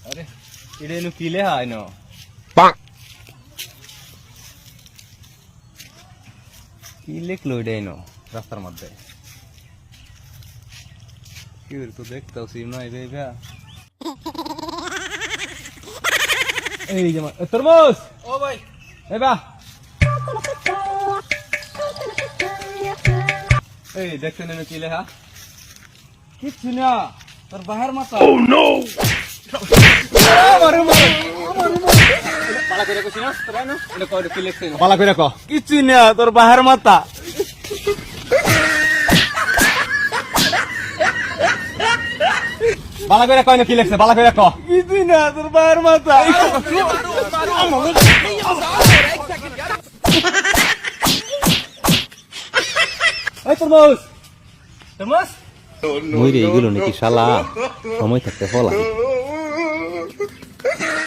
আরে এটা এনু কি লেখা আইনো কি লিখলো এটা এনো রাস্তার মধ্যে কি তো দেখতাও সিম নাই বেবা এই যে তরমুজ ও ভাই বেবা এই দেখছেন এনু কি লেখা কিচ্ছু না তোর বাহার মাথা পালা করে কইছিস না তোরা না এটা কই কি লিখছেন পালা করে কো কিচ্ছু না তোর বাহার মাথা পালা করে কই না কি লিখছে পালা করে ক কিছু না তোর বাহার মাথা এই তরমুজ তরমুজ মইরে এগুলো নাকি শালা সময় থাকতে ফলা